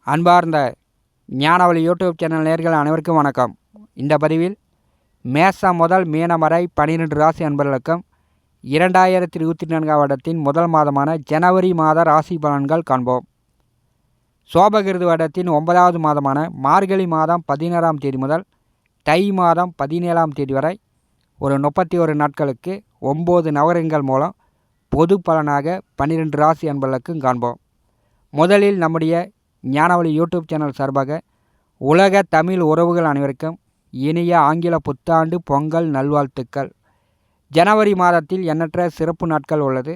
அன்பார்ந்த ஞானவழி YouTube channel நேயர்கள் அனைவருக்கும் வணக்கம். இந்த பதிவில் மேசம் முதல் மீனம் வரை 12 ராசி அன்பர்களுக்கும் 2024 வருடத்தின் முதல் மாதமான ஜனவரி மாத ராசி பலன்கள் காண்போம். சோபகிருது வருடத்தின் 9வது மாதமான மார்கழி மாதம் 16ஆம் தேதி முதல் தை மாதம் 17ஆம் தேதி வரை ஒரு 31 நாட்களுக்கு 9 நவகிரகங்கள் மூலம் பொது பலனாக 12 ராசி அன்பர்களுக்கும் காண்போம். முதலில் நம்முடைய ஞானவழி யூடியூப் சேனல் சார்பாக உலக தமிழ் உறவுகள் அனைவருக்கும் இனிய ஆங்கில புத்தாண்டு பொங்கல் நல்வாழ்த்துக்கள். ஜனவரி மாதத்தில் எண்ணற்ற சிறப்பு நாட்கள் உள்ளது.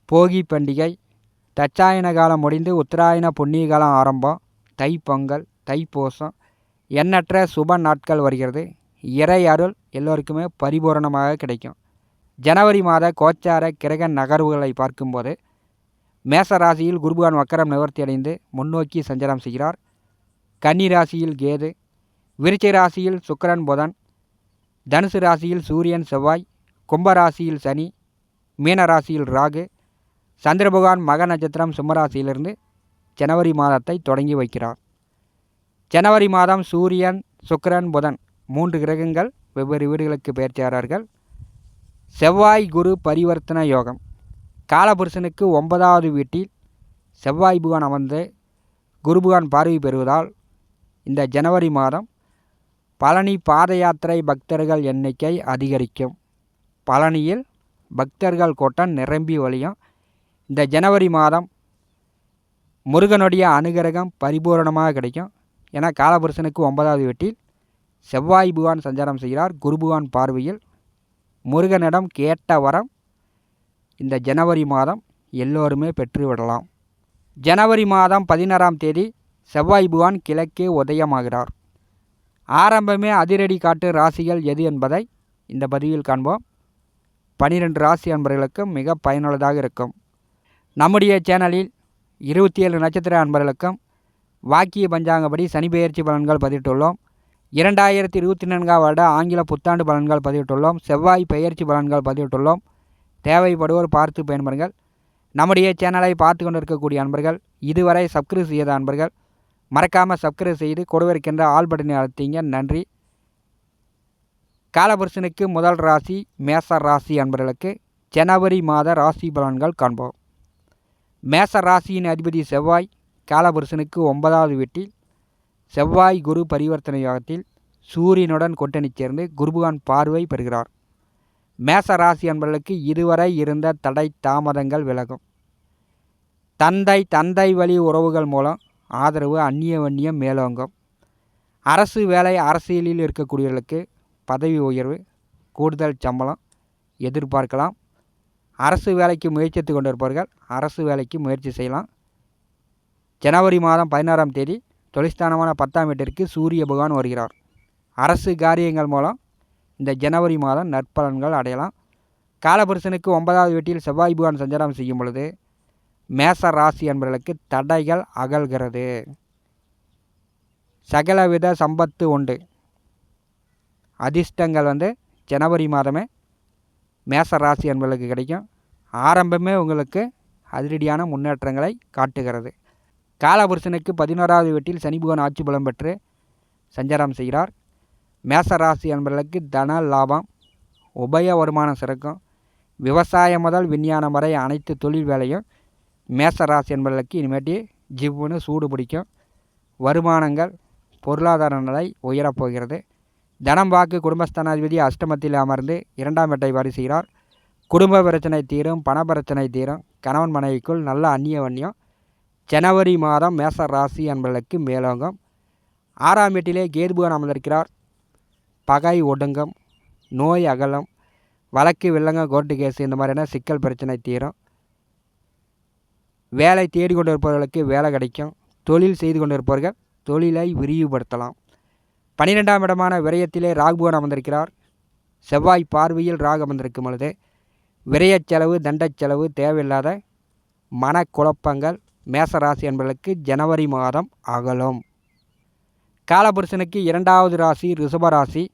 போகி பண்டிகை, தட்சாயன காலம் முடிந்து உத்தராயண புண்ணிய காலம் ஆரம்பம், தை பொங்கல், தைப்பூசம், எண்ணற்ற சுப நாட்கள் வருகிறது. இறை அருள் எல்லோருக்குமே பரிபூரணமாக கிடைக்கும். ஜனவரி மாத கோச்சார கிரக நகர்வுகளை பார்க்கும்போது மேச ராசியில் குருபகவான் வக்கரம் நிவர்த்தி அடைந்து முன்னோக்கி சஞ்சாரம் செய்கிறார். கன்னி ராசியில் கேது, விருச்சிக ராசியில் சுக்கிரன் புதன், தனுசு ராசியில் சூரியன் செவ்வாய், கும்பராசியில் சனி, மீன ராசியில் ராகு, சந்திர பகவான் மக நட்சத்திரம் சிம்மராசியிலிருந்து ஜனவரி மாதத்தை தொடங்கி வைக்கிறார். ஜனவரி மாதம் சூரியன், சுக்கிரன், புதன் 3 கிரகங்கள் வெவ்வேறு வீடுகளுக்கு பெயர்ச்சார்கள். செவ்வாய் குரு பரிவர்த்தன யோகம். காலபுருஷனுக்கு 9வது வீட்டில் செவ்வாய் பகவான் அமர்ந்து குரு பகவான் பார்வை பெறுவதால் இந்த ஜனவரி மாதம் பழனி பாத யாத்திரை பக்தர்கள் எண்ணிக்கை அதிகரிக்கும். பழனியில் பக்தர்கள் கூட்டம் நிரம்பி வழியும். இந்த ஜனவரி மாதம் முருகனுடைய அனுகிரகம் பரிபூரணமாக கிடைக்கும். ஏன்னா காலபுருஷனுக்கு 9வது வீட்டில் செவ்வாய் பகவான் சஞ்சாரம் செய்கிறார். குரு பகவான் பார்வையில் முருகனிடம் கேட்ட வரம் இந்த ஜனவரி மாதம் எல்லோருமே பெற்றுவிடலாம். ஜனவரி மாதம் 16ஆம் தேதி செவ்வாய் பகவான் கிழக்கே உதயமாகிறார். ஆரம்பமே அதிரடி காட்டு ராசிகள் எது என்பதை இந்த பதிவில் காண்போம். 12 ராசி அன்பர்களுக்கும் மிக பயனுள்ளதாக இருக்கும். நம்முடைய சேனலில் 27 நட்சத்திர அன்பர்களுக்கும் வாக்கிய பஞ்சாங்கப்படி சனி பெயர்ச்சி பலன்கள் பதிவிட்டுள்ளோம். 2024 வருட ஆங்கில புத்தாண்டு பலன்கள் பதிவிட்டுள்ளோம். செவ்வாய் பெயர்ச்சி பலன்கள் பதிவிட்டுள்ளோம். தேவைப்படுவோர் பார்த்து பயன்பெறுங்கள். நம்முடைய சேனலை பார்த்து கொண்டிருக்கக்கூடிய அன்பர்கள், இதுவரை சப்ஸ்கிரைப் செய்த அன்பர்கள் மறக்காமல் சப்ஸ்கிரைப் செய்து கொடுவிருக்கின்ற ஆல் பட்டனை அழுத்திங்க. நன்றி. காலபுருஷனுக்கு முதல் ராசி மேச ராசி அன்பர்களுக்கு ஜனவரி மாத ராசி பலன்கள் காண்போம். மேச ராசியின் அதிபதி செவ்வாய் காலபுருஷனுக்கு 9வது வீட்டில் செவ்வாய் குரு பரிவர்த்தனை யோகத்தில் சூரியனுடன் கூட்டணி சேர்ந்து குருபகவான் பார்வை பெறுகிறார். மேச ராசி அன்பர்களுக்கு இதுவரை இருந்த தடை தாமதங்கள் விலகும். தந்தை வழி உறவுகள் மூலம் ஆதரவு அந்நியம் மேலோங்கும். அரசு வேலை அரசியலில் இருக்கக்கூடியவர்களுக்கு பதவி உயர்வு, கூடுதல் சம்பளம் எதிர்பார்க்கலாம். அரசு வேலைக்கு முயற்சித்து கொண்டிருப்பவர்கள் அரசு வேலைக்கு முயற்சி செய்யலாம். ஜனவரி மாதம் 16ஆம் தேதி தொழிற்ஸ்தானமான 10ஆம் வீட்டிற்கு சூரிய பகவான் வருகிறார். அரசு காரியங்கள் மூலம் இந்த ஜனவரி மாதம் நற்பலன்கள் அடையலாம். காலபுருஷனுக்கு 9வது வீட்டில் செவ்வாய் பகவான் சஞ்சாரம் செய்யும் பொழுது மேச ராசி என்பவர்களுக்கு தடைகள் அகல்கிறது. சகலவித சம்பத்து உண்டு. அதிர்ஷ்டங்கள் ஜனவரி மாதமே மேச ராசி என்பவர்களுக்கு கிடைக்கும். ஆரம்பமே உங்களுக்கு அதிரடியான முன்னேற்றங்களை காட்டுகிறது. காலபுருஷனுக்கு 11வது வீட்டில் சனி பகவான் ஆட்சி பலம் பெற்று சஞ்சாரம் செய்கிறார். மேச ராசி என்பவர்களுக்கு தன லாபம், உபய வருமானம் சிறக்கும். விவசாயம் முதல் விஞ்ஞானம் வரை அனைத்து தொழில் வேலையும் மேச ராசி என்பவர்களுக்கு இனிமேட்டு ஜிவ்வுன்னு சூடு பிடிக்கும். வருமானங்கள், பொருளாதார நிலை உயரப்போகிறது. தனம் வாக்கு குடும்பஸ்தானாதிபதி அஷ்டமத்தில் அமர்ந்து 2ஆம் வீட்டை வாரி செய்கிறார். குடும்ப பிரச்சனை தீரும், பண பிரச்சனை தீரும். கணவன் மனைவிக்குள் நல்ல அந்நியம் ஜனவரி மாதம் மேச ராசி என்பவர்களுக்கு மேலோங்கும். 6ஆம் வீட்டிலே கேது பகவான் அமர்ந்திருக்கிறார். பகை ஒடுங்கும், நோய் அகலம், வழக்கு வில்லங்க கோர்ட்டு கேஸு இந்த மாதிரியான சிக்கல் பிரச்சனை தீரும். வேலை தேடிக்கொண்டிருப்பவர்களுக்கு வேலை கிடைக்கும். தொழில் செய்து கொண்டிருப்பவர்கள் தொழிலை விரிவுபடுத்தலாம். 12ஆம் இடமான விரயத்திலே ராகு பகவான் அமர்ந்திருக்கிறார். செவ்வாய் பார்வையில் ராகு அமர்ந்திருக்கும் பொழுது விரயச் செலவு, தண்டச் செலவு, தேவையில்லாத மனக்குழப்பங்கள் மேசராசி என்பவர்களுக்கு ஜனவரி மாதம் அகலும். காலபுருஷனுக்கு 2வது ராசி ரிஷபராசி.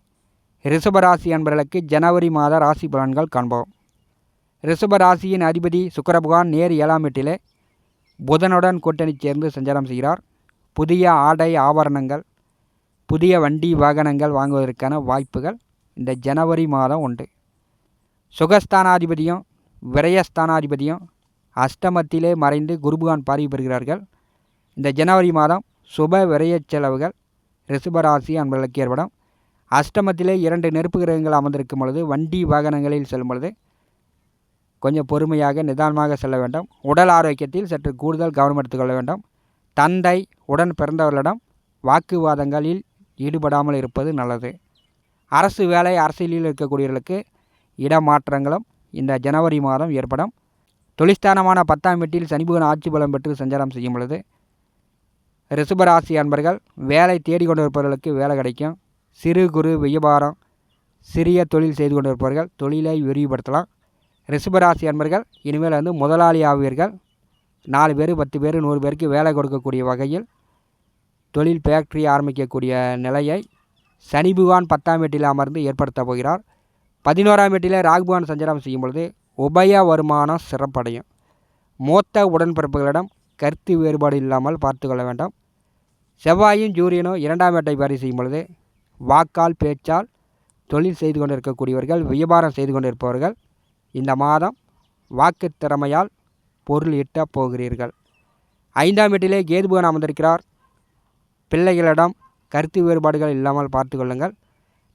ரிஷபராசி என்பவர்களுக்கு ஜனவரி மாத ராசி பலன்கள் காண்போம். ரிஷபராசியின் அதிபதி சுக்கிர பகவான் நேர் 7ஆம் வீட்டிலே புதனுடன் கூட்டணி சேர்ந்து சஞ்சாரம் செய்கிறார். புதிய ஆடை ஆபரணங்கள், புதிய வண்டி வாகனங்கள் வாங்குவதற்கான வாய்ப்புகள் இந்த ஜனவரி மாதம் உண்டு. சுகஸ்தானாதிபதியும் விரயஸ்தானாதிபதியும் அஷ்டமத்திலே மறைந்து குருபகான் பார்வை பெறுகிறார்கள். இந்த ஜனவரி மாதம் சுப விரய செலவுகள் ரிஷபராசி அன்பர்களுக்கு ஏற்படும். அஷ்டமத்திலே 2 நெருப்பு கிரகங்கள் அமர்ந்திருக்கும் பொழுது வண்டி வாகனங்களில் செல்லும் பொழுது கொஞ்சம் பொறுமையாக நிதானமாக செல்ல வேண்டும். உடல் ஆரோக்கியத்தில் சற்று கூடுதல் கவனம் எடுத்துக்கொள்ள வேண்டும். தந்தை உடன் பிறந்தவர்களிடம் வாக்குவாதங்களில் ஈடுபடாமல் இருப்பது நல்லது. அரசு வேலை அரசியலில் இருக்கக்கூடியவர்களுக்கு இடமாற்றங்களும் இந்த ஜனவரி மாதம் ஏற்படும். தொழிற்ஸ்தானமான 10ஆம் வீட்டில் சனிபகவான் ஆட்சி பலம் பெற்று சஞ்சாரம் செய்யும் பொழுது ரிஷபராசி அன்பர்கள் வேலை தேடிக்கொண்டிருப்பவர்களுக்கு வேலை கிடைக்கும். சிறு குறு வியாபாரம், சிறிய தொழில் செய்து கொண்டிருப்பவர்கள் தொழிலை விரிவுபடுத்தலாம். ரிஷபராசி அன்பர்கள் இனிமேல் முதலாளி ஆவீர்கள். 4 பேர் 10 பேர் 100 பேருக்கு வேலை கொடுக்கக்கூடிய வகையில் தொழில் ஃபேக்ட்ரி ஆரம்பிக்கக்கூடிய நிலையை சனி பகவான் 10ஆம் வீட்டில் அமர்ந்து ஏற்படுத்த போகிறார். 11ஆம் வீட்டில் ராகு பகவான் சஞ்சாரம் செய்யும் பொழுது உபய வருமானம் சிறப்படையும். மூத்த உடன்பிறப்புகளிடம் கருத்து வேறுபாடு இல்லாமல் பார்த்து கொள்ள வேண்டும். செவ்வாயும் சூரியனும் 2ஆம் வீட்டை பார்வை செய்யும் பொழுது வாக்கால் பேச்சால் தொழில் செய்து கொண்டிருக்கக்கூடியவர்கள், வியாபாரம் செய்து கொண்டிருப்பவர்கள் இந்த மாதம் வாக்கு திறமையால் பொருள் ஈட்ட போகிறீர்கள். 5ஆம் வீட்டிலே கேது பகவான் அமர்ந்திருக்கிறார். பிள்ளைகளிடம் கருத்து வேறுபாடுகள் இல்லாமல் பார்த்து கொள்ளுங்கள்.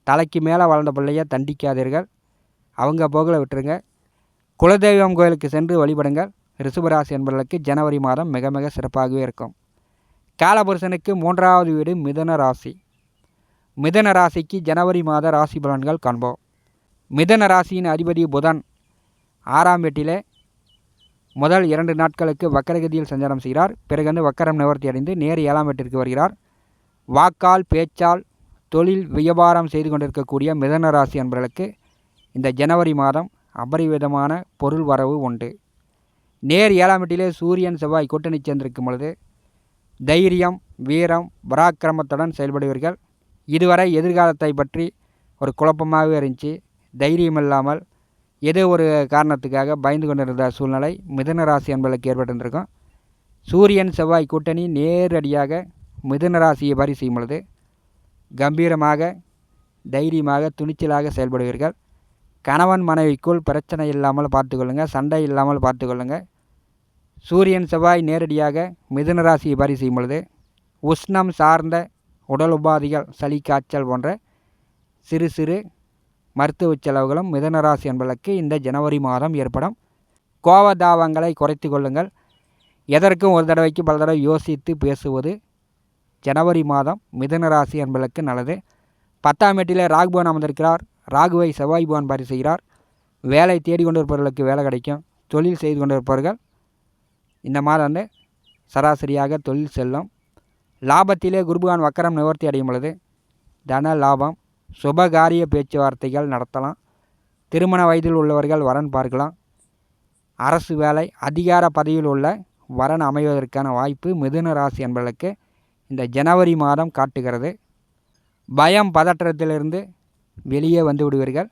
தலைக்கு மேலே வளர்ந்த பிள்ளையை தண்டிக்காதீர்கள். அவங்க போகல விட்டுருங்க. குலதெய்வம் கோயிலுக்கு சென்று வழிபடுங்கள். ரிஷபராசி என்பவர்களுக்கு ஜனவரி மாதம் மிக மிக சிறப்பாகவே இருக்கும். காலபுருஷனுக்கு 3வது வீடு மிதுன ராசி. மிதுன ராசிக்கு ஜனவரி மாத ராசி பலன்கள் காண்போம். மிதுன ராசியின் அதிபதி புதன் 6ஆம் வீட்டிலே முதல் 2 நாட்களுக்கு வக்கரகதியில் சஞ்சாரம் செய்கிறார். பிறகு வக்கரம் நிவர்த்தி அடைந்து நேர் 7ஆம் வீட்டிற்கு வருகிறார். வாக்கால் பேச்சால் தொழில் வியாபாரம் செய்து கொண்டிருக்கக்கூடிய மிதுன ராசி என்பவர்களுக்கு இந்த ஜனவரி மாதம் அபரிவிதமான பொருள் வரவு உண்டு. நேர் 7ஆம் வீட்டிலே சூரியன் செவ்வாய் கூட்டணி சேர்ந்திருக்கும் பொழுது தைரியம், வீரம், பராக்கிரமத்துடன் செயல்படுவீர்கள். இதுவரை எதிர்காலத்தை பற்றி ஒரு குழப்பமாகவே இருந்துச்சு. தைரியம் இல்லாமல் ஏதோ ஒரு காரணத்துக்காக பயந்து கொண்டிருந்த சூழ்நிலை மிதுன ராசி என்பதற்கு ஏற்பட்டிருந்திருக்கும். சூரியன் செவ்வாய் கூட்டணி நேரடியாக மிதுன ராசியை பார்வை செய்யும் பொழுது கம்பீரமாக, தைரியமாக, துணிச்சலாக செயல்படுவீர்கள். கணவன் மனைவிக்குள் பிரச்சனை இல்லாமல் பார்த்துக்கொள்ளுங்கள். சண்டை இல்லாமல் பார்த்துக்கொள்ளுங்கள். சூரியன் செவ்வாய் நேரடியாக மிதுன ராசியை பார்வை செய்யும் பொழுது உஷ்ணம் சார்ந்த உடல் உபாதிகள், சளி காய்ச்சல் போன்ற சிறு சிறு மருத்துவ செலவுகளும் மிதுன ராசி என்பதற்கு இந்த ஜனவரி மாதம் ஏற்படும். கோபதாபங்களை குறைத்து கொள்ளுங்கள். எதற்கும் ஒரு தடவைக்கு பல தடவை யோசித்து பேசுவது ஜனவரி மாதம் மிதுன ராசி என்பதற்கு நல்லது. 10ஆம் வீட்டில் ராகு பகவான் அமர்ந்திருக்கிறார். ராகுவை செவ்வாய் பகவான் பார்வை செய்கிறார். வேலை தேடிக்கொண்டிருப்பவர்களுக்கு வேலை கிடைக்கும். தொழில் செய்து கொண்டிருப்பவர்கள் இந்த மாதம் சராசரியாக தொழில் செல்லும். லாபத்திலே குருபகான் வக்கரம் நிவர்த்தி அடையும் பொழுது தன லாபம், சுபகாரிய பேச்சுவார்த்தைகள் நடத்தலாம். திருமண வயதில் உள்ளவர்கள் வரன் பார்க்கலாம். அரசு வேலை, அதிகார பதவியில் உள்ள வரன் அமைவதற்கான வாய்ப்பு மிதுன ராசி என்பதற்கு இந்த ஜனவரி மாதம் காட்டுகிறது. பயம் பதற்றத்திலிருந்து வெளியே வந்து விடுவீர்கள்.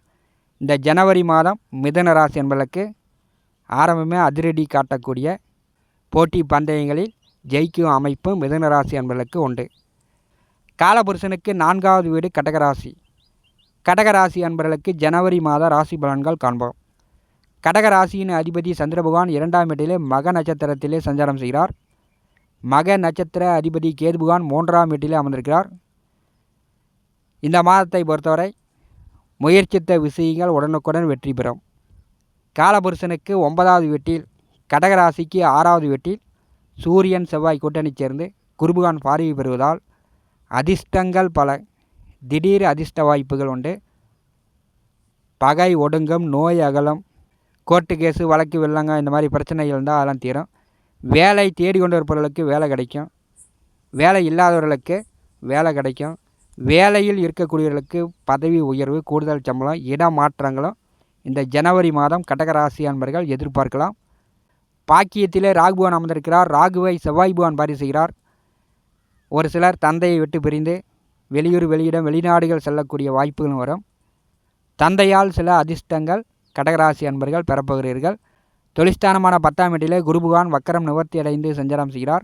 இந்த ஜனவரி மாதம் மிதுன ராசி என்பதற்கு ஆரம்பமே அதிரடி காட்டக்கூடிய போட்டி பந்தயங்களில் ஜெயிக்கும் அமைப்பு மிதுன ராசி என்பதற்கு உண்டு. காலபுருஷனுக்கு 4வது வீடு கடகராசி. கடகராசி என்பவர்களுக்கு ஜனவரி மாத ராசி பலன்கள் காண்போம். கடகராசியின் அதிபதி சந்திர பகவான் 2ஆம் வீட்டிலே மக நட்சத்திரத்திலே சஞ்சாரம் செய்கிறார். மக நட்சத்திர அதிபதி கேது பகவான் 3ஆம் வீட்டிலே அமர்ந்திருக்கிறார். இந்த மாதத்தை பொறுத்தவரை முயற்சித்த விஷயங்கள் உடனுக்குடன் வெற்றி பெறும். காலபுருஷனுக்கு 9வது வீட்டில், கடகராசிக்கு 6வது வீட்டில் சூரியன் செவ்வாய் கூட்டணி சேர்ந்து குருபகான் பார்வை பெறுவதால் அதிர்ஷ்டங்கள் பல, திடீர் அதிர்ஷ்ட வாய்ப்புகள் உண்டு. பகை ஒடுங்கும், நோய் அகலம், கோர்ட்டு கேஸு வழக்கு வெள்ளங்க இந்த மாதிரி பிரச்சனைகள் இருந்தால் அதெல்லாம் தீரும். வேலை தேடிக்கொண்டு இருப்பவர்களுக்கு வேலை கிடைக்கும். வேலை இல்லாதவர்களுக்கு வேலை கிடைக்கும். வேலையில் இருக்கக்கூடியவர்களுக்கு பதவி உயர்வு, கூடுதல் சம்பளம், இடமாற்றங்களும் இந்த ஜனவரி மாதம் கடகராசி அன்பர்கள் எதிர்பார்க்கலாம். பாக்கியத்திலே ராகு பகவான் அமர்ந்திருக்கிறார். ராகுவை செவ்வாய் பகவான் பார்வை செய்கிறார். ஒரு சிலர் தந்தையை விட்டு பிரிந்து வெளியூர், வெளியிடம், வெளிநாடுகள் செல்லக்கூடிய வாய்ப்புகளும் வரும். தந்தையால் சில அதிர்ஷ்டங்கள் கடகராசி அன்பர்கள் பெறப்போகிறீர்கள். தொழிற்ஸ்தானமான 10ஆம் வீட்டிலே குரு பகவான் வக்கரம் நிவர்த்தி அடைந்து சஞ்சாரம் செய்கிறார்.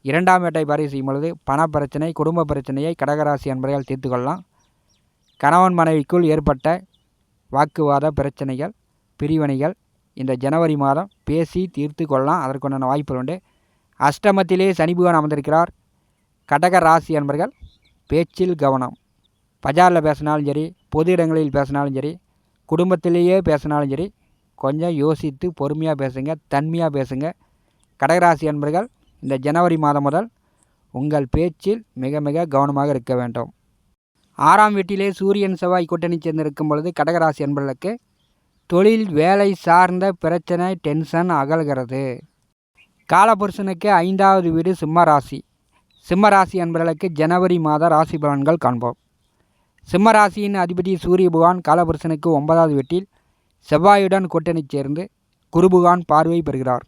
இரண்டாம் வீட்டை பதிவு செய்யும் பொழுது பணப்பிரச்சனை, குடும்ப பிரச்சனையை கடகராசி அன்பர்கள் தீர்த்து கொள்ளலாம். கணவன் மனைவிக்குள் ஏற்பட்ட வாக்குவாத பிரச்சனைகள், பிரிவினைகள் இந்த ஜனவரி மாதம் பேசி தீர்த்து கொள்ளலாம். அதற்குண்டான வாய்ப்புகள் உண்டு. அஷ்டமத்திலே சனி பகவான் அமர்ந்திருக்கிறார். கடக ராசி அன்பர்கள் பேச்சில் கவனம். பஜாரில் பேசினாலும் சரி, பொது இடங்களில் பேசினாலும் சரி, குடும்பத்திலேயே பேசினாலும் சரி, கொஞ்சம் யோசித்து பொறுமையாக பேசுங்க, தன்மையாக பேசுங்க. கடகராசி அன்பர்கள் இந்த ஜனவரி மாதம் முதல் உங்கள் பேச்சில் மிக மிக கவனமாக இருக்க வேண்டும். 6ஆம் வீட்டிலே சூரியன் செவ்வாய் கூட்டணி சேர்ந்திருக்கும் பொழுது கடகராசி அன்பர்களுக்கு தொழில் வேலை சார்ந்த பிரச்சனை டென்ஷன் அகல்கிறது. காலபுருஷனுக்கு 5வது வீடு சிம்ம ராசி. சிம்ம ராசி அன்பர்களுக்கு ஜனவரி மாத ராசி பலன்கள் காண்போம். சிம்ம ராசியின் அதிபதி சூரிய பகவான் காலபுருஷனுக்கு 9வது வீட்டில் செவ்வாயுடன் கூட்டணி சேர்ந்து குரு பகவான் பார்வை பெறுகிறார்.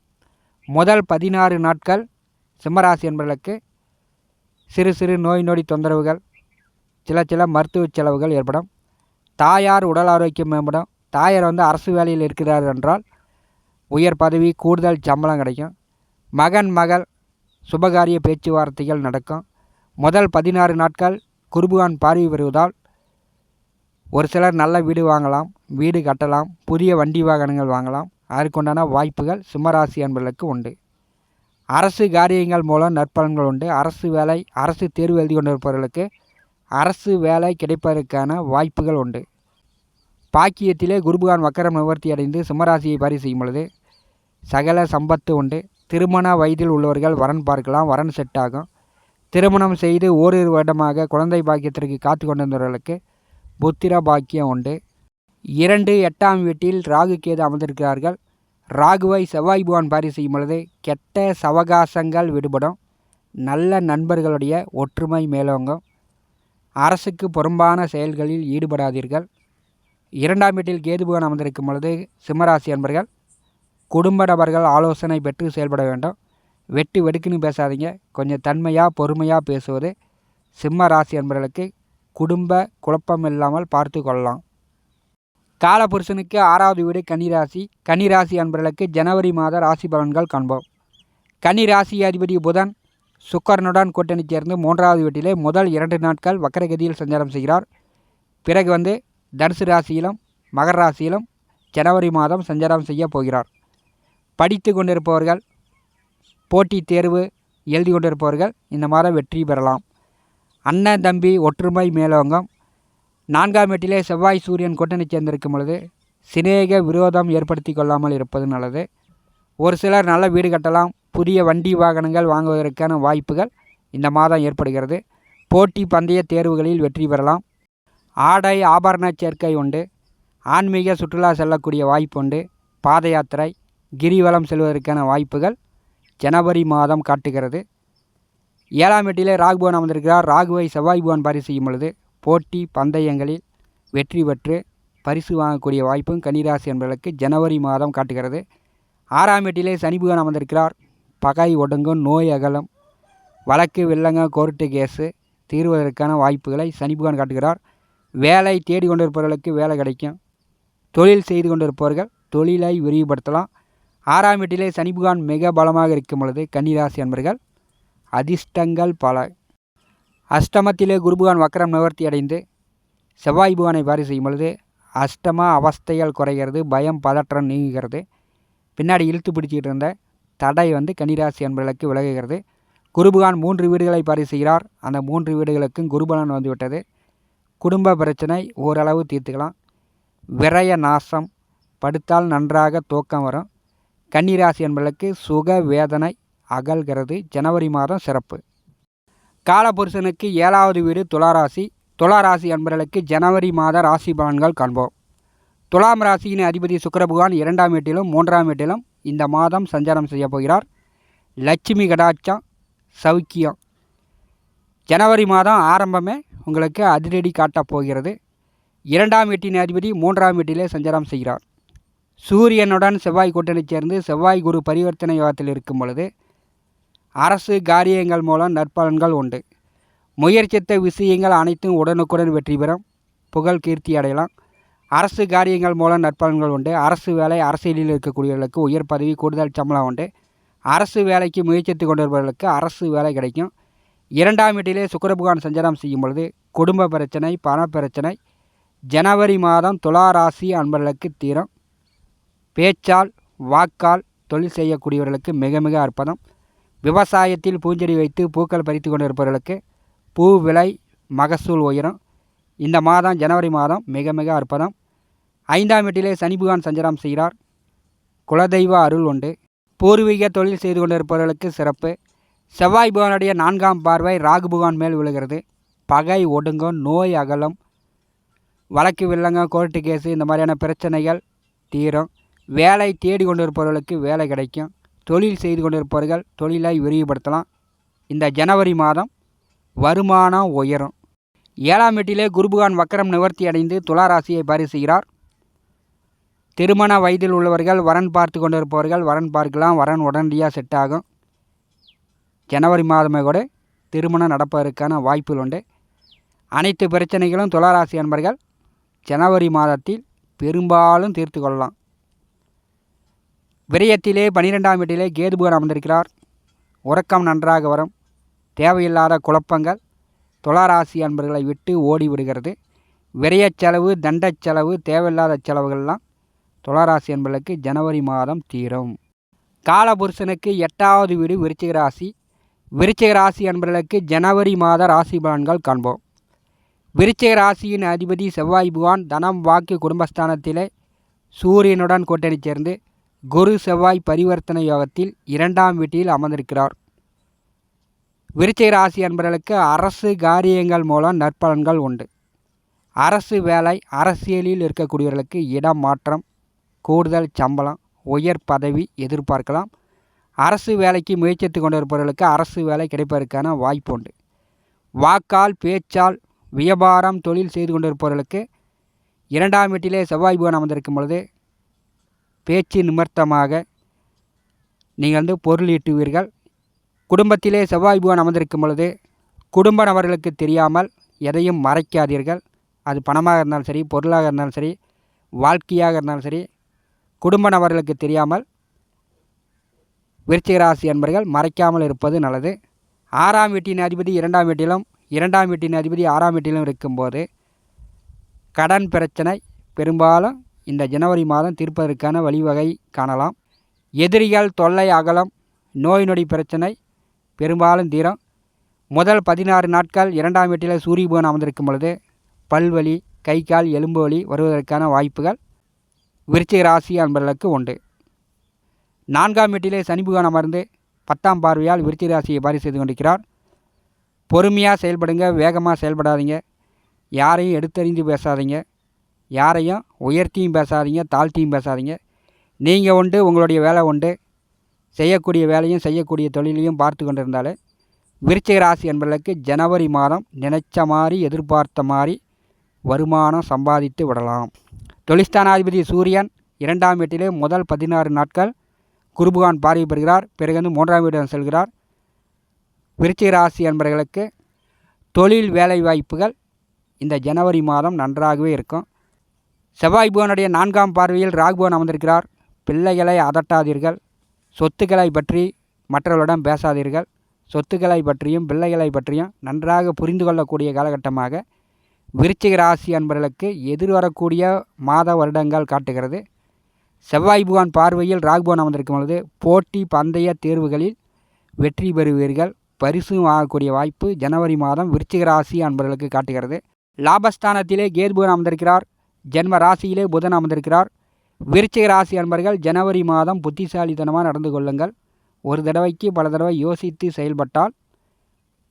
முதல் 16 நாட்கள் சிம்மராசி என்பவர்களுக்கு சிறு சிறு நோய் நொடி தொந்தரவுகள், சில மருத்துவ செலவுகள் ஏற்படும். தாயார் உடல் ஆரோக்கியம் மேம்படும். தாயார் அரசு வேலையில் இருக்கிறார் என்றால் உயர் பதவி, கூடுதல் சம்பளம் கிடைக்கும். மகன் மகள் சுபகாரிய பேச்சுவார்த்தைகள் நடக்கும். முதல் 16 நாட்கள் குருபகான் பார்வை பெறுவதால் ஒரு சிலர் நல்ல வீடு வாங்கலாம், வீடு கட்டலாம், புதிய வண்டி வாகனங்கள் வாங்கலாம். அதற்குண்டான வாய்ப்புகள் சிம்மராசி அன்பர்களுக்கு உண்டு. அரசு காரியங்கள் மூலம் நற்பலன்கள் உண்டு. அரசு வேலை, அரசு தேர்வு எழுதி கொண்டிருப்பவர்களுக்கு அரசு வேலை கிடைப்பதற்கான வாய்ப்புகள் உண்டு. பாக்கியத்திலே குருபகான் வக்கரம் நிவர்த்தி அடைந்து சிம்மராசியை பதிவு செய்யும் பொழுது சகல சம்பத்து உண்டு. திருமண வயதில் உள்ளவர்கள் வரன் பார்க்கலாம், வரன் செட் ஆகும். திருமணம் செய்து ஓரிரு வருடமாக குழந்தை பாக்கியத்திற்கு காத்து கொண்டிருந்தவர்களுக்கு புத்திர பாக்கியம் உண்டு. 2 8ஆம் வீட்டில் ராகு கேது அமர்ந்திருக்கிறார்கள். ராகுவை செவ்வாய் பகவான் பதிவு செய்யும் பொழுது கெட்ட சவகாசங்கள் விடுபடும். நல்ல நண்பர்களுடைய ஒற்றுமை மேலோங்கும். அரசுக்கு புறம்பான செயல்களில் ஈடுபடாதீர்கள். 2ஆம் வீட்டில் கேது பகவான் அமர்ந்திருக்கும் பொழுது சிம்மராசி அன்பர்கள் குடும்ப நபர்கள் ஆலோசனை பெற்று செயல்பட வேண்டும். வெட்டு வெடுக்குன்னு பேசாதீங்க. கொஞ்சம் தன்மையாக பொறுமையாக பேசுவது சிம்ம ராசி அன்பர்களுக்கு குடும்ப குழப்பம் இல்லாமல் பார்த்து கொள்ளலாம். காலபுருஷனுக்கு 6வது வீடு கன்னிராசி. கன்னிராசி அன்பர்களுக்கு ஜனவரி மாத ராசி பலன்கள் காண்போம். கன்னிராசி அதிபதி புதன் சுக்கரனுடன் கூட்டணி சேர்ந்து 3வது வீட்டிலே முதல் 2 நாட்கள் வக்கரகதியில் சஞ்சாரம் செய்கிறார். பிறகு தனுசு ராசியிலும் மகர ராசியிலும் ஜனவரி மாதம் சஞ்சாரம் செய்ய போகிறார். படித்து கொண்டிருப்பவர்கள், போட்டித் தேர்வு எழுதி கொண்டிருப்பவர்கள் இந்த மாதம் வெற்றி பெறலாம். அண்ணன் தம்பி ஒற்றுமை மேலோங்கும். 4ஆம் வீட்டிலே செவ்வாய் சூரியன் கூட்டணி சேர்ந்திருக்கும் பொழுது சிநேக விரோதம் ஏற்படுத்தி கொள்ளாமல் இருப்பது நல்லது. ஒரு சிலர் நல்ல வீடு கட்டலாம், புதிய வண்டி வாகனங்கள் வாங்குவதற்கான வாய்ப்புகள் இந்த மாதம் ஏற்படுகிறது. போட்டி பந்தய தேர்வுகளில் வெற்றி பெறலாம். ஆடை ஆபரண சேர்க்கை உண்டு. ஆன்மீக சுற்றுலா செல்லக்கூடிய வாய்ப்பு உண்டு. பாத யாத்திரை, கிரிவலம் செல்வதற்கான வாய்ப்புகள் ஜனவரி மாதம் காட்டுகிறது. 7ஆம் வீட்டிலே ராகு பகவான் அமர்ந்திருக்கிறார். ராகுவை செவ்வாய் பகவான் பரிசு செய்யும் பொழுது போட்டி பந்தயங்களில் வெற்றி பெற்று பரிசு வாங்கக்கூடிய வாய்ப்பும் கன்னிராசி என்பவர்களுக்கு ஜனவரி மாதம் காட்டுகிறது. 6ஆம் வீட்டிலே சனி பகவான் அமர்ந்திருக்கிறார். பகை ஒடுங்கும், நோய் அகலும், வழக்கு வில்லங்க கோர்ட்டு கேஸு தீர்வதற்கான வாய்ப்புகளை சனி பகவான் காட்டுகிறார். வேலை தேடி கொண்டிருப்பவர்களுக்கு வேலை கிடைக்கும். தொழில் செய்து கொண்டிருப்பவர்கள் தொழிலை விரிவுபடுத்தலாம். 6ஆம் வீட்டிலே சனி பகவான் மிக பலமாக இருக்கும் பொழுது கன்னிராசி அன்பர்கள் அதிர்ஷ்டங்கள் பல. அஷ்டமத்திலே குரு பகவான் வக்கரம் நிவர்த்தி அடைந்து செவ்வாய் பகவானை பாரி செய்யும் பொழுது அஷ்டம அவஸ்தைகள் குறைகிறது, பயம் பதற்றம் நீங்குகிறது. பின்னாடி இழுத்து பிடிச்சிக்கிட்டு இருந்த தடை கன்னிராசி அன்பர்களுக்கு விலகுகிறது. குரு பகவான் 3 வீடுகளை பாரி செய்கிறார். அந்த 3 வீடுகளுக்கும் குருபலன் வந்துவிட்டது. குடும்ப பிரச்சனை ஓரளவு தீர்த்துக்கலாம். விரய நாசம், படுத்தால் நன்றாக தூக்கம் வரும். கன்னிராசி என்பவர்களுக்கு சுக வேதனை அகல்கிறது. ஜனவரி மாதம் சிறப்பு. காலபுருஷனுக்கு 7வது வீடு துளாராசி. துளாராசி அன்பர்களுக்கு ஜனவரி மாத ராசி பலன்கள் காண்போம். துலாம் ராசியின் அதிபதி சுக்கிர பகவான் 2ஆம் வீட்டிலும் 3ஆம் வீட்டிலும் இந்த மாதம் சஞ்சாரம் செய்ய போகிறார். லட்சுமி கடாட்சம், சௌக்கியம். ஜனவரி மாதம் ஆரம்பமே உங்களுக்கு அதிரடி காட்டப் போகிறது. 2ஆம் வீட்டின் அதிபதி 3ஆம் வீட்டிலே சஞ்சாரம் செய்கிறார். சூரியனுடன் செவ்வாய் கூட்டணி சேர்ந்து செவ்வாய் குரு பரிவர்த்தனை யோகத்தில் இருக்கும் பொழுது அரசு காரியங்கள் மூலம் நற்பலன்கள் உண்டு. முயற்சித்த விஷயங்கள் அனைத்தும் உடனுக்குடன் வெற்றி பெறும். புகழ் கீர்த்தி அடையலாம். அரசு காரியங்கள் மூலம் நற்பலன்கள் உண்டு. அரசு வேலை, அரசியலில் இருக்கக்கூடியவர்களுக்கு உயர் பதவி, கூடுதல் சம்பளம் உண்டு. அரசு வேலைக்கு முயற்சித்து கொண்டிருப்பவர்களுக்கு அரசு வேலை கிடைக்கும். 2ஆம் வீட்டிலே சுக்கிர பகவான் சஞ்சாரம் செய்யும் பொழுது குடும்ப பிரச்சனை, பணப்பிரச்சனை ஜனவரி மாதம் துலா ராசி அன்பர்களுக்கு தீரும். பேச்சால் வாக்கால் தொழில் செய்யக்கூடியவர்களுக்கு மிக மிக அற்புதம். விவசாயத்தில் பூஞ்செடி வைத்து பூக்கள் பறித்து கொண்டிருப்பவர்களுக்கு பூ விலை மகசூல் உயரும். இந்த மாதம் ஜனவரி மாதம் மிக மிக அற்புதம். 5ஆம் வீட்டிலே சனி பகவான் சஞ்சாரம் செய்கிறார். குலதெய்வ அருள் உண்டு. பூர்வீக தொழில் செய்து கொண்டிருப்பவர்களுக்கு சிறப்பு. செவ்வாய் பகவானுடைய 4ஆம் பார்வை ராகு பகவான் மேல் விழுகிறது. பகை ஒடுங்கும், நோய் அகலும், வழக்கு வில்லங்க, கோர்ட்டு கேஸு இந்த மாதிரியான பிரச்சனைகள் தீரும். வேலை தேடி கொண்டிருப்பவர்களுக்கு வேலை கிடைக்கும். தொழில் செய்து கொண்டிருப்பவர்கள் தொழிலை விரிவுபடுத்தலாம். இந்த ஜனவரி மாதம் வருமானம் உயரும். 7ஆம் வீட்டிலே குரு பகவான் வக்கரம் நிவர்த்தி அடைந்து துலா ராசியை பரிசுகிறார். திருமண வயதில் உள்ளவர்கள் வரன் பார்த்து கொண்டிருப்பவர்கள் வரன் பார்க்கலாம். வரன் உடனடியாக செட் ஆகும். ஜனவரி மாதமே கூட திருமணம் நடப்பதற்கான வாய்ப்புகள் உண்டு. அனைத்து பிரச்சனைகளும் துலா ராசி அன்பர்கள் ஜனவரி மாதத்தில் பெரும்பாலும் தீர்த்து கொள்ளலாம். விரயத்திலே 12ஆம் வீட்டிலே கேது பகவான் அமர்ந்திருக்கிறார். உறக்கம் நன்றாக வரும். தேவையில்லாத குழப்பங்கள் துலா ராசி அன்பர்களை விட்டு ஓடி விடுகிறது. விரயச் செலவு, தண்டச் செலவு, தேவையில்லாத செலவுகள்லாம் துலா ராசி அன்பர்களுக்கு ஜனவரி மாதம் தீரும். காலபுருஷனுக்கு 8ஆவது வீடு விருச்சிக ராசி. விருச்சிக ராசி அன்பர்களுக்கு ஜனவரி மாத ராசி பலன்கள் காண்போம். விருச்சிக ராசியின் அதிபதி செவ்வாய் பகவான் தனம், வாக்கு, குடும்பஸ்தானத்திலே சூரியனுடன் கூட்டணி சேர்ந்து குரு செவ்வாய் பரிவர்த்தனை யோகத்தில் 2ஆம் வீட்டில் அமர்ந்திருக்கிறார். விருச்சிக ராசி அன்பர்களுக்கு அரசு காரியங்கள் மூலம் நற்பலன்கள் உண்டு. அரசு வேலை, அரசியலில் இருக்கக்கூடியவர்களுக்கு இடம் மாற்றம், கூடுதல் சம்பளம், உயர் பதவி எதிர்பார்க்கலாம். அரசு வேலைக்கு முயற்சித்து கொண்டிருப்பவர்களுக்கு அரசு வேலை கிடைப்பதற்கான வாய்ப்பு உண்டு. வாக்கால் பேச்சால் வியாபாரம் தொழில் செய்து கொண்டிருப்பவர்களுக்கு 2ஆம் வீட்டிலே செவ்வாய் பகவான் அமர்ந்திருக்கும் பொழுது பேச்சு நிமித்தமாக நீங்கள் பொருள் ஈட்டுவீர்கள். குடும்பத்திலே செவ்வாய் பகவான் அமர்ந்திருக்கும் பொழுது குடும்ப நபர்களுக்கு தெரியாமல் எதையும் மறைக்காதீர்கள். அது பணமாக இருந்தாலும் சரி, பொருளாக இருந்தாலும் சரி, வாழ்க்கையாக இருந்தாலும் சரி, குடும்ப நபர்களுக்கு தெரியாமல் விருச்சிக ராசி அன்பர்கள் மறைக்காமல் இருப்பது நல்லது. 6ஆம் வீட்டின் அதிபதி 2ஆம் வீட்டிலும், 2ஆம் வீட்டின் அதிபதி 6ஆம் வீட்டிலும் இருக்கும்போது கடன் பிரச்சனை பெரும்பாலும் இந்த ஜனவரி மாதம் தீர்ப்பதற்கான வழிவகை காணலாம். எதிரிகள் தொல்லை அகலம், நோய் நொடி பிரச்சனை பெரும்பாலும் தீரும். முதல் 16 நாட்கள் 2ஆம் வீட்டில் சூரிய பகவான் அமர்ந்திருக்கும் பொழுது பல்வலி, கை கால் எலும்பு வலி வருவதற்கான வாய்ப்புகள் விருச்சிக ராசி அன்பர்களுக்கு உண்டு. 4ஆம் வீட்டிலே சனி பகவான் அமர்ந்து 10ஆம் பார்வையால் விருச்சிக ராசியை பாரி செய்து கொண்டிருக்கிறார். பொறுமையாக செயல்படுங்க, வேகமாக செயல்படாதீங்க. யாரையும் எடுத்தறிந்து பேசாதீங்க. யாரையும் உயர்த்தியும் பேசாதீங்க, தாழ்த்தியும் பேசாதீங்க. நீங்கள் உண்டு, உங்களுடைய வேலை உண்டு. செய்யக்கூடிய வேலையும் செய்யக்கூடிய தொழிலையும் பார்த்து கொண்டு இருந்தாலே விருச்சிக ராசி என்பதற்கு ஜனவரி மாதம் நினைச்ச மாதிரி, எதிர்பார்த்த மாதிரி வருமானம் சம்பாதித்து விடலாம். தொழில்ஸ்தானாதிபதி சூரியன் 2ஆம் வீட்டிலே முதல் 16 நாட்கள் குரு பகவான் பார்வை பெறுகிறார். பிறகு 3ஆம் வீடு செல்கிறார். விருச்சிக ராசி என்பவர்களுக்கு தொழில் வேலை வாய்ப்புகள் இந்த ஜனவரி மாதம் நன்றாகவே இருக்கும். செவ்வாய் பகவானுடைய 4ஆம் பார்வையில் ராகு பகவான் அமர்ந்திருக்கிறார். பிள்ளைகளை அதட்டாதீர்கள். சொத்துக்களை பற்றி மற்றவர்களிடம் பேசாதீர்கள். சொத்துக்களை பற்றியும் பிள்ளைகளை பற்றியும் நன்றாக புரிந்து கொள்ளக்கூடிய காலகட்டமாக விருச்சிக ராசி அன்பர்களுக்கு எதிர்வரக்கூடிய மாத வருடங்கள் காட்டுகிறது. செவ்வாய் பகவான் பார்வையில் ராகு பகவான் அமர்ந்திருக்கும் பொழுது போட்டி பந்தய தேர்வுகளில் வெற்றி பெறுவீர்கள். பரிசு வாங்கக்கூடிய வாய்ப்பு ஜனவரி மாதம் விருச்சிக ராசி அன்பர்களுக்கு காட்டுகிறது. லாபஸ்தானத்திலே கேது பகவான் அமர்ந்திருக்கிறார். ஜென்ம ராசியிலே புதன் அமர்ந்திருக்கிறார். விருச்சிக ராசி அன்பர்கள் ஜனவரி மாதம் புத்திசாலித்தனமாக நடந்து கொள்ளுங்கள். ஒரு தடவைக்கு பல தடவை யோசித்து செயல்பட்டால்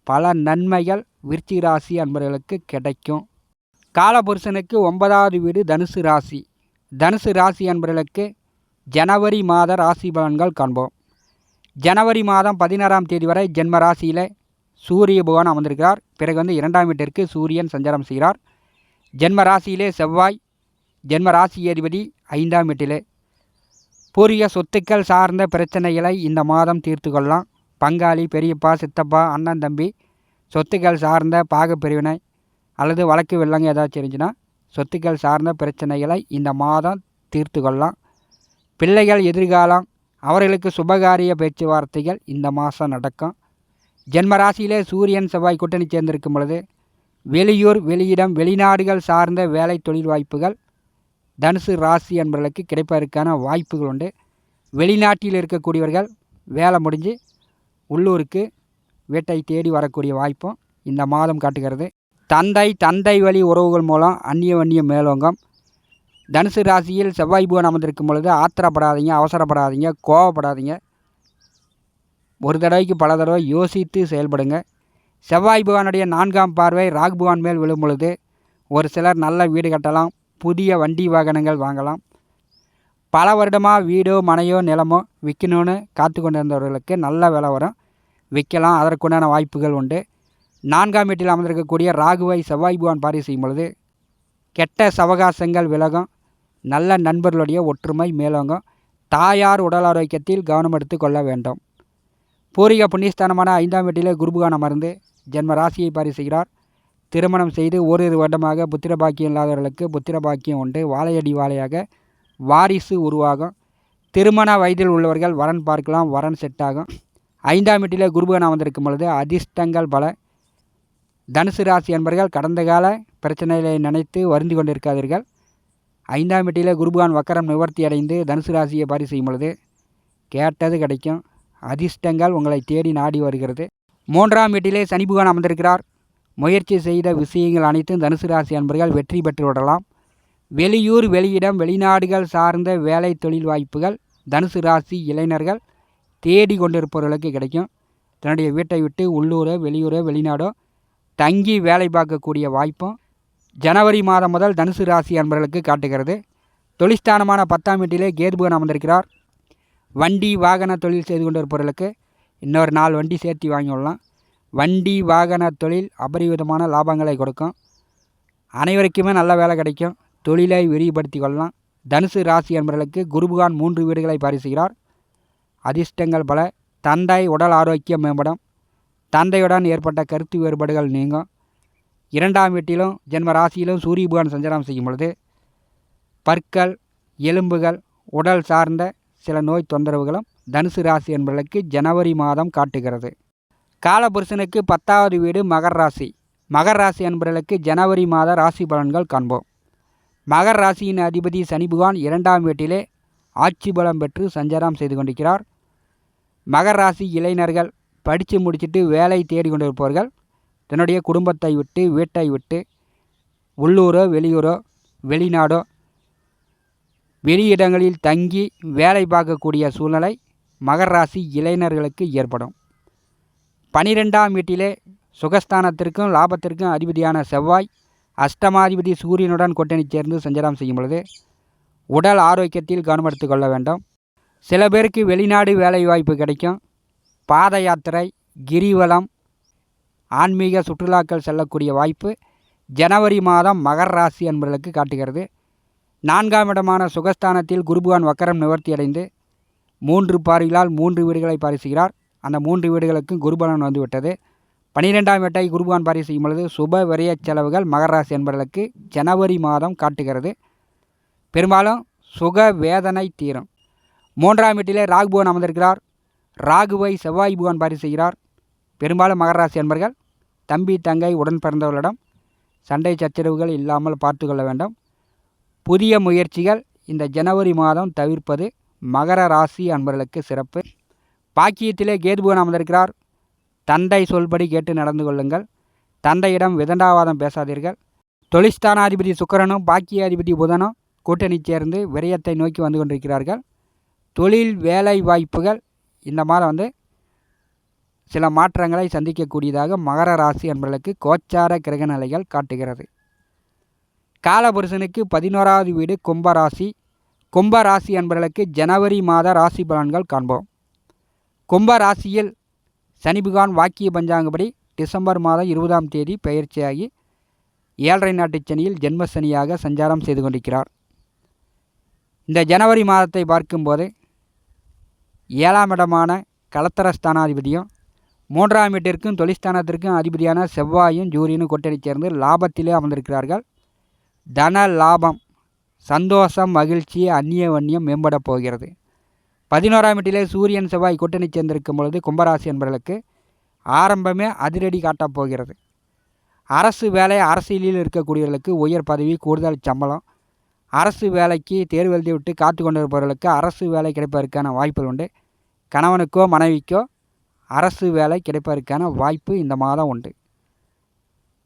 பல நன்மைகள் விருச்சிக ராசி அன்பர்களுக்கு கிடைக்கும். காலபுருஷனுக்கு 9ஆவது வீடு தனுசு ராசி. தனுசு ராசி அன்பர்களுக்கு ஜனவரி மாத ராசி பலன்கள் காண்போம். ஜனவரி மாதம் 16ஆம் தேதி வரை ஜென்ம ராசியில் சூரிய பகவான் அமர்ந்திருக்கிறார். பிறகு 2ஆம் வீட்டிற்கு சூரியன் சஞ்சாரம் செய்கிறார். ஜென்ம ராசியிலே செவ்வாய், ஜென்ம ராசி அதிபதி 5ஆம் வீட்டிலே. பூர்வீக சொத்துக்கள் சார்ந்த பிரச்சனைகளை இந்த மாதம் தீர்த்து கொள்ளலாம். பங்காளி, பெரியப்பா, சித்தப்பா, அண்ணன், தம்பி சொத்துக்கள் சார்ந்த பாகப்பிரிவினை அல்லது வழக்கு வெள்ளங்க ஏதாச்சும் இருந்துச்சுன்னா சொத்துக்கள் சார்ந்த பிரச்சனைகளை இந்த மாதம் தீர்த்து கொள்ளலாம். பிள்ளைகள் எதிர்காலம் அவர்களுக்கு சுபகாரிய பேச்சுவார்த்தைகள் இந்த மாதம் நடக்கும். ஜென்ம ராசியிலே சூரியன் செவ்வாய் கூட்டணி சேர்ந்திருக்கும் பொழுது வெளியூர், வெளியிடம், வெளிநாடுகள் சார்ந்த வேலை தொழில் வாய்ப்புகள் தனுசு ராசி என்பவர்களுக்கு கிடைப்பதற்கான வாய்ப்புகள் உண்டு. வெளிநாட்டில் இருக்கக்கூடியவர்கள் வேலை முடிஞ்சு உள்ளூருக்கு வீட்டை தேடி வரக்கூடிய வாய்ப்பும் இந்த மாதம் காட்டுகிறது. தந்தை வழி உறவுகள் மூலம் அந்நியம் மேலோங்கம். தனுசு ராசியில் செவ்வாய் புவன் அமர்ந்திருக்கும் பொழுது ஆத்திரப்படாதீங்க, அவசரப்படாதீங்க, கோவப்படாதீங்க. ஒரு தடவைக்கு பல தடவை யோசித்து செயல்படுங்க. செவ்வாய் புவனுடைய 4ஆம் பார்வை ராகு புவன் மேல் விழும் பொழுது ஒரு சிலர் நல்ல வீடு கட்டலாம், புதிய வண்டி வாகனங்கள் வாங்கலாம். பல வருடமாக வீடோ மனையோ நிலமோ விற்கணும்னு காத்து கொண்டிருந்தவர்களுக்கு நல்ல விலை வரும், விற்கலாம். அதற்குண்டான வாய்ப்புகள் உண்டு. 4ஆம் வீட்டில் அமர்ந்திருக்கக்கூடிய ராகுவை செவ்வாய் புவன் பார்வை செய்யும் பொழுது கெட்ட சவகாசங்கள் விலகும், நல்ல நண்பர்களுடைய ஒற்றுமை மேலோங்கும். தாயார் உடல் ஆரோக்கியத்தில் கவனம் எடுத்து கொள்ள வேண்டும். பூர்வீக புண்ணியஸ்தானமான 5ஆம் வீட்டிலே குருபுகான் அமர்ந்து ஜென்ம ராசியை பார்வை செய்கிறார். திருமணம் செய்து ஓரிரு வருடமாக புத்திர பாக்கியம் இல்லாதவர்களுக்கு புத்திர பாக்கியம் உண்டு. வாழையடி வாழையாக வாரிசு உருவாகும். திருமண வயதில் உள்ளவர்கள் வரன் பார்க்கலாம், வரன் செட் ஆகும். 5ஆம் வீட்டிலே குருபுகான் அமர்ந்திருக்கும் பொழுது அதிர்ஷ்டங்கள் பல. தனுசு ராசி என்பவர்கள் கடந்த கால பிரச்சனைகளை நினைத்து வருந்தி கொண்டிருக்காதீர்கள். 5ஆம் வீட்டிலே குருபுகான் வக்கரம் நிவர்த்தி அடைந்து தனுசு ராசியை பார்வை செய்யும் பொழுது கேட்டது கிடைக்கும். அதிர்ஷ்டங்கள் உங்களை தேடி நாடி வருகிறது. 3ஆம் வீட்டிலே சனி புகான் அமர்ந்திருக்கிறார். முயற்சி செய்த விஷயங்கள் அனைத்தும் தனுசு ராசி என்பவர்கள் வெற்றி பெற்று விடலாம். வெளியூர், வெளியிடம், வெளிநாடுகள் சார்ந்த வேலை தொழில் வாய்ப்புகள் தனுசு ராசி இளைஞர்கள் தேடி கொண்டிருப்பவர்களுக்கு கிடைக்கும். தன்னுடைய வீட்டை விட்டு உள்ளூரோ, வெளியூரோ, வெளிநாடோ தங்கி வேலை பார்க்கக்கூடிய வாய்ப்பும் ஜனவரி மாதம் முதல் தனுசு ராசி என்பவர்களுக்கு காட்டுகிறது. தொழில்ஸ்தானமான 10ஆம் வீட்டிலே கேது புகான் அமர்ந்திருக்கிறார். வண்டி வாகன தொழில் செய்து கொண்டிருப்பவர்களுக்கு இன்னொரு 4 வண்டி சேர்த்து வாங்கி விடலாம். வண்டி வாகன தொழில் அபரிவிதமான லாபங்களை கொடுக்கும். அனைவருக்குமே நல்ல வேலை கிடைக்கும். தொழிலை விரிவுபடுத்தி கொள்ளலாம். தனுசு ராசி என்பவர்களுக்கு குருபுகான் 3 வீடுகளை பார்வை செய்கிறார். அதிர்ஷ்டங்கள் பல. தந்தை உடல் ஆரோக்கியம் மேம்படும். தந்தையுடன் ஏற்பட்ட கருத்து வேறுபாடுகள் நீங்கும். 2ஆம் வீட்டிலும் ஜென்ம ராசியிலும் சூரிய புகான் சஞ்சாரம் செய்யும் பொழுது பற்கள், எலும்புகள், உடல் சார்ந்த சில நோய் தொந்தரவுகளும் தனுசு ராசி என்பவர்களுக்கு ஜனவரி மாதம் காட்டுகிறது. காலபுருஷனுக்கு 10வது வீடு மகர ராசி. மகர ராசி என்பவர்களுக்கு ஜனவரி மாத ராசி பலன்கள் காண்போம். மகர ராசியின் அதிபதி சனி புகான் 2ஆம் வீட்டிலே ஆட்சி பலம் பெற்று சஞ்சாரம் செய்து கொண்டிருக்கிறார். மகர ராசி இளைஞர்கள் படித்து முடிச்சுட்டு வேலை தேடி கொண்டிருப்பவர்கள் தன்னுடைய குடும்பத்தை விட்டு, வீட்டை விட்டு உள்ளூரோ, வெளியூரோ, வெளிநாடோ, வெளியிடங்களில் தங்கி வேலை பார்க்கக்கூடிய சூழ்நிலை மகர ராசி இளைஞர்களுக்கு ஏற்படும். 12ஆம் வீட்டிலே சுகஸ்தானத்திற்கும் லாபத்திற்கும் அதிபதியான செவ்வாய் அஷ்டமாதிபதி சூரியனுடன் கூட்டணி சேர்ந்து சஞ்சாரம் செய்யும் பொழுது உடல் ஆரோக்கியத்தில் கவனம் எடுத்து கொள்ள வேண்டும். சில பேருக்கு வெளிநாடு வேலை வாய்ப்பு கிடைக்கும். பாத யாத்திரை, கிரிவலம், ஆன்மீக சுற்றுலாக்கள் செல்லக்கூடிய வாய்ப்பு ஜனவரி மாதம் மகர ராசி என்பவர்களுக்கு காட்டுகிறது. 4ஆம் இடமான சுகஸ்தானத்தில் குருபுகான் வக்கரம் நிவர்த்தி அடைந்து 3 பார்வைகளால் 3 வீடுகளை பார்வை செய்கிறார். அந்த 3 வீடுகளுக்கும் குருபலன் வந்துவிட்டது. 12ஆம் வீட்டை குருபுகான் பார்வை செய்யும் பொழுது சுப விரய செலவுகள் மகர ராசி என்பவர்களுக்கு ஜனவரி மாதம் காட்டுகிறது. பெரும்பாலும் சுக வேதனை தீரும். 3ஆம் வீட்டிலே ராகு புகான் அமர்ந்திருக்கிறார். ராகுவை செவ்வாய் புகான் பார்வை செய்கிறார். பெரும்பாலும் மகர ராசி என்பவர்கள் தம்பி, தங்கை, உடன் பிறந்தவர்களிடம் சண்டை சச்சரவுகள் இல்லாமல் பார்த்து கொள்ள வேண்டும். புதிய முயற்சிகள் இந்த ஜனவரி மாதம் தவிர்ப்பது மகர ராசி அன்பர்களுக்கு சிறப்பு. பாக்கியத்திலே கேது புகான் அமர்ந்திருக்கிறார். தந்தை சொல்படி கேட்டு நடந்து கொள்ளுங்கள். தந்தையிடம் விதண்டாவாதம் பேசாதீர்கள். தொழில்ஸ்தானாதிபதி சுக்கிரனும் பாக்கியாதிபதி புதனும் கூட்டணி சேர்ந்து விரயத்தை நோக்கி வந்து கொண்டிருக்கிறார்கள். தொழில் வேலை வாய்ப்புகள் இந்த மாதம் சில மாற்றங்களை சந்திக்கக்கூடியதாக மகர ராசி என்பவர்களுக்கு கோச்சார கிரக நிலைகள் காட்டுகிறது. காலபுருஷனுக்கு 11வது வீடு கும்பராசி. கும்பராசி என்பவர்களுக்கு ஜனவரி மாத ராசி பலன்கள் காண்போம். கும்பராசியில் சனி புகான் வாக்கிய பஞ்சாங்கப்படி டிசம்பர் மாதம் 20ஆம் தேதி பெயர்ச்சியாகி 7.5 நாட்டு சனியில் ஜென்மசனியாக சஞ்சாரம் செய்து கொண்டிருக்கிறார். இந்த ஜனவரி மாதத்தை பார்க்கும்போது 7ஆம் இடமான கலத்தரஸ்தானாதிபதியும் 3ஆம் வீட்டிற்கும் தொழில்ஸ்தானத்திற்கும் அதிபதியான செவ்வாயும் சூரியனும் கூட்டணி சேர்ந்து லாபத்திலே அமர்ந்திருக்கிறார்கள். தன லாபம், சந்தோஷம், மகிழ்ச்சி, அந்நிய வன்னியம் மேம்பட போகிறது. 11ஆம் வீட்டிலே சூரியன் செவ்வாய் கூட்டணி சேர்ந்திருக்கும் பொழுது கும்பராசி என்பவர்களுக்கு ஆரம்பமே அதிரடி காட்டப் போகிறது. அரசு வேலை, அரசியலில் இருக்கக்கூடியவர்களுக்கு உயர் பதவி, கூடுதல் சம்பளம், அரசு வேலைக்கு தேர்வு எழுதி விட்டு காத்து கொண்டிருப்பவர்களுக்கு அரசு வேலை கிடைப்பதற்கான வாய்ப்புகள் உண்டு. கணவனுக்கோ மனைவிக்கோ அரசு வேலை கிடைப்பதற்கான வாய்ப்பு இந்த மாதம் உண்டு.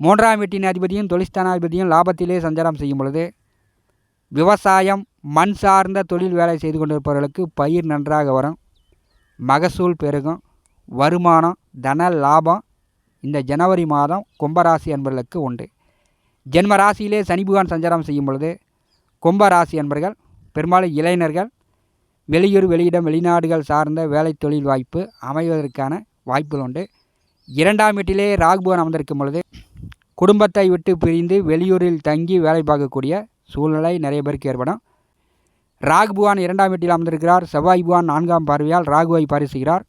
3ஆம் வீட்டின் அதிபதியும் தொழில்ஸ்தானாதிபதியும் லாபத்திலே சஞ்சாரம் செய்யும் பொழுது விவசாயம், மண் சார்ந்த தொழில் வேலை செய்து கொண்டிருப்பவர்களுக்கு பயிர் நன்றாக வரும், மகசூல் பெருகும், வருமானம், தன லாபம் இந்த ஜனவரி மாதம் கும்பராசி என்பவர்களுக்கு உண்டு. ஜென்ம ராசியிலே சனி பகவான் சஞ்சாரம் செய்யும் பொழுது கும்பராசி என்பர்கள் பெரும்பாலும் இளைஞர்கள் வெளியூர், வெளியிடம், வெளிநாடுகள் சார்ந்த வேலை தொழில் வாய்ப்பு அமைவதற்கான வாய்ப்புகள் உண்டு. 2ஆம் வீட்டிலே ராகு பகவான் அமர்ந்திருக்கும் பொழுது குடும்பத்தை விட்டு பிரிந்து வெளியூரில் தங்கி வேலை பார்க்கக்கூடிய சூழ்நிலை நிறைய பேருக்கு ஏற்படும். ராகு பகவான் 2ஆம் வீட்டில் அமர்ந்திருக்கிறார். செவ்வாய் பகவான் 4ஆம் பார்வையால் ராகுவை பரிசுகிறார்.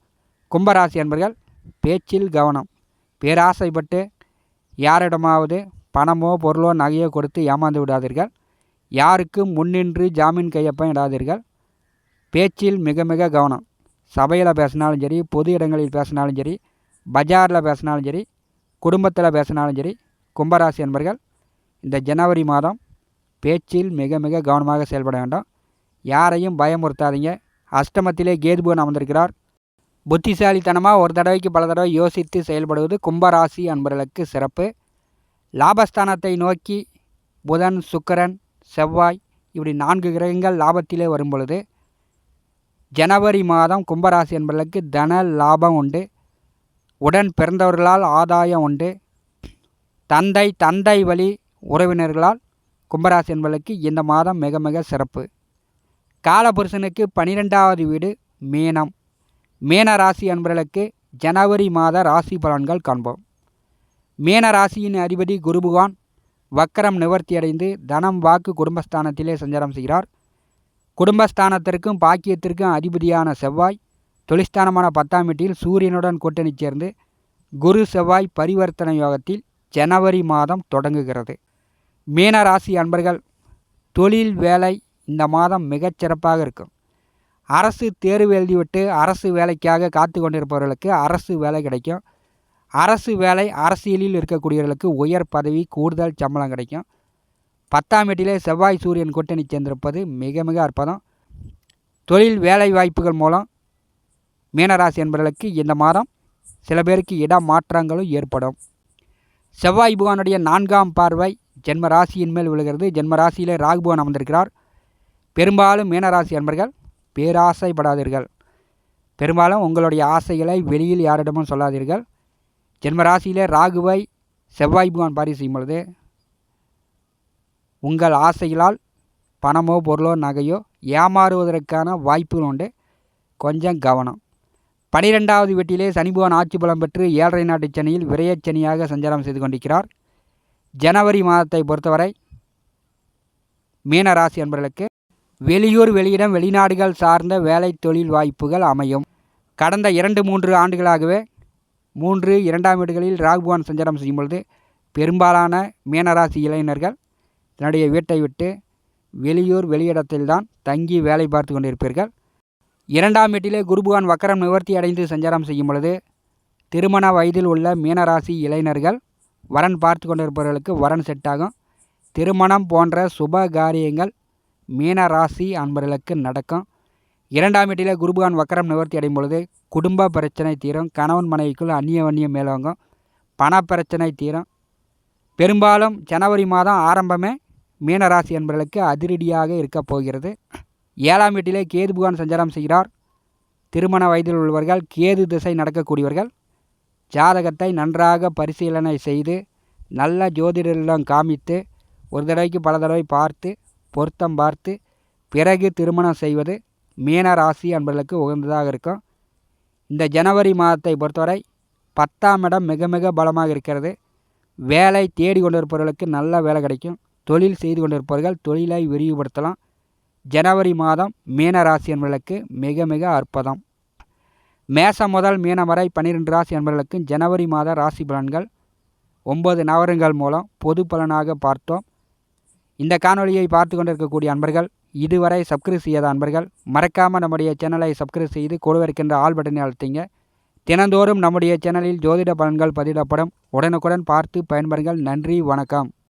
கும்பராசி என்பர்கள் பேச்சில் கவனம். பேராசைப்பட்டு யாரிடமாவது பணமோ பொருளோ நகையோ கொடுத்து ஏமாந்து விடாதீர்கள். யாருக்கும் முன்னின்று ஜாமீன் கையொப்பம் இடாதீர்கள். பேச்சில் மிக மிக கவனம். சபையில் பேசினாலும் சரி, பொது இடங்களில் பேசினாலும் சரி, பஜாரில் பேசினாலும் சரி, குடும்பத்தில் பேசினாலும் சரி, கும்பராசி என்பர்கள் இந்த ஜனவரி மாதம் பேச்சில் மிக மிக கவனமாக செயல்பட வேண்டும். யாரையும் பயமுறுத்தாதீங்க. அஷ்டமத்திலே கேது பகவான் அமர்ந்திருக்கிறார். புத்திசாலித்தனமாக ஒரு தடவைக்கு பல தடவை யோசித்து செயல்படுவது கும்பராசி அன்பர்களுக்கு சிறப்பு. லாபஸ்தானத்தை நோக்கி புதன், சுக்கிரன், செவ்வாய் இப்படி 4 கிரகங்கள் லாபத்திலே வரும் பொழுது ஜனவரி மாதம் கும்பராசி என்பவர்களுக்கு தன லாபம் உண்டு. உடன் பிறந்தவர்களால் ஆதாயம் உண்டு. தந்தை வழி உறவினர்களால் கும்பராசி என்பவர்களுக்கு இந்த மாதம் மிக மிக சிறப்பு. காலபுருஷனுக்கு 12ஆவது வீடு மீனம். மீன ராசி அன்பர்களுக்கு ஜனவரி மாத ராசி பலன்கள் காண்போம். மீன ராசியின் அதிபதி குரு பகவான் வக்கரம் நிவர்த்தியடைந்து தனம், வாக்கு, குடும்பஸ்தானத்திலே சஞ்சாரம் செய்கிறார். குடும்பஸ்தானத்திற்கும் பாக்கியத்திற்கும் அதிபதியான செவ்வாய் தொழில்ஸ்தானமான 10ஆம் வீட்டில் சூரியனுடன் கூட்டணி சேர்ந்து குரு செவ்வாய் பரிவர்த்தனை யோகத்தில் ஜனவரி மாதம் தொடங்குகிறது. மீன ராசி அன்பர்கள் தொழில் வேலை இந்த மாதம் மிகச்சிறப்பாக இருக்கும். அரசு தேர்வு எழுதிவிட்டு அரசு வேலைக்காக காத்து கொண்டிருப்பவர்களுக்கு அரசு வேலை கிடைக்கும். அரசு வேலை, அரசியலில் இருக்கக்கூடியவர்களுக்கு உயர் பதவி, கூடுதல் சம்பளம் கிடைக்கும். 10ஆம் வீட்டிலே செவ்வாய் சூரியன் கூட்டணி சேர்ந்திருப்பது மிக மிக அற்புதம். தொழில் வேலை வாய்ப்புகள் மூலம் மீனராசி என்பவர்களுக்கு இந்த மாதம் சில பேருக்கு இட மாற்றங்களும் ஏற்படும். செவ்வாய் பகவானுடைய 4ஆம் பார்வை ஜென்ம ராசியின் மேல் விழுகிறது. ஜென்ம ராசியிலே ராகு பகவான் அமர்ந்திருக்கிறார். பெரும்பாலும் மீனராசி அன்பர்கள் பேராசைப்படாதீர்கள். பெரும்பாலும் உங்களுடைய ஆசைகளை வெளியில் யாரிடமும் சொல்லாதீர்கள். ஜென்மராசியிலே ராகுவை செவ்வாய் பகவான் பாரி செய்யும் பொழுது உங்கள் ஆசைகளால் பணமோ பொருளோ நகையோ ஏமாறுவதற்கான வாய்ப்புகள் உண்டு. கொஞ்சம் கவனம். 12ஆவது வீட்டிலே சனி பகவான் ஆட்சி பலம் பெற்று 7.5 நாட்டு சனியில் விரயச்சனியாக சஞ்சாரம் செய்து கொண்டிருக்கிறார். ஜனவரி மாதத்தை பொறுத்தவரை மீன ராசி என்பவர்களுக்கு வெளியூர், வெளியிடம், வெளிநாடுகள் சார்ந்த வேலை தொழில் வாய்ப்புகள் அமையும். கடந்த 2-3 ஆண்டுகளாகவே 2ஆம் வீடுகளில் ராகு பகவான் சஞ்சாரம் செய்யும் பொழுது பெரும்பாலான மீனராசி இளைஞர்கள் தன்னுடைய வீட்டை விட்டு வெளியூர், வெளியிடத்தில்தான் தங்கி வேலை பார்த்து கொண்டிருப்பீர்கள். 2ஆம் வீட்டிலே குரு பகவான் வக்கரம் நிவர்த்தி அடைந்து சஞ்சாரம் செய்யும் பொழுது திருமண வயதில் உள்ள மீனராசி இளைஞர்கள் வரன் பார்த்து கொண்டிருப்பவர்களுக்கு வரன் செட் ஆகும். திருமணம் போன்ற சுப காரியங்கள் மீனராசி அன்பர்களுக்கு நடக்கும். 2ஆம் வீட்டிலே குரு பகவான் வக்கரம் நிவர்த்தி அடையும் பொழுது குடும்ப பிரச்சனை தீரும். கணவன் மனைவிக்குள் அந்நிய மேலோங்கும். பண பிரச்சனை தீரும். பெரும்பாலும் ஜனவரி மாதம் ஆரம்பமே மீனராசி அன்பர்களுக்கு அதிரடியாக இருக்கப் போகிறது. 7ஆம் வீட்டிலே கேது பகவான் சஞ்சாரம் செய்கிறார். திருமண வயதில் உள்ளவர்கள், கேது திசை நடக்கக்கூடியவர்கள் ஜாதகத்தை நன்றாக பரிசீலனை செய்து நல்ல ஜோதிடரிடம் காமித்து ஒரு தடவைக்கு பல தடவை பார்த்து பொருத்தம் பார்த்து பிறகு திருமணம் செய்வது மீன ராசி அன்பர்களுக்கு உகந்ததாக இருக்கும். இந்த ஜனவரி மாதத்தை பொறுத்தவரை 10ஆம் இடம் மிக மிக பலமாக இருக்கிறது. வேலை தேடி கொண்டிருப்பவர்களுக்கு நல்ல வேலை கிடைக்கும். தொழில் செய்து கொண்டிருப்பவர்கள் தொழிலை விரிவுபடுத்தலாம். ஜனவரி மாதம் மீன ராசி அன்பர்களுக்கு மிக மிக அற்புதம். மேசம் முதல் மீனம் வரை 12 ராசி அன்பர்களுக்கு ஜனவரி மாத ராசி பலன்கள் 9 நவரங்கள் மூலம் பொது பலனாக பார்த்தோம். இந்த காணொலியை பார்த்து கொண்டிருக்கக்கூடிய அன்பர்கள் இதுவரை சப்ஸ்கிரைப் செய்யாத அன்பர்கள் மறக்காமல் நம்முடைய சேனலை சப்ஸ்கிரைப் செய்து கூடவே இருக்கின்ற ஆல் பட்டனை அழுத்திங்க. தினந்தோறும் நம்முடைய சேனலில் ஜோதிட பலன்கள் பதிவிடப்படும். உடனுக்குடன் பார்த்து பயன்பெறுங்கள். நன்றி, வணக்கம்.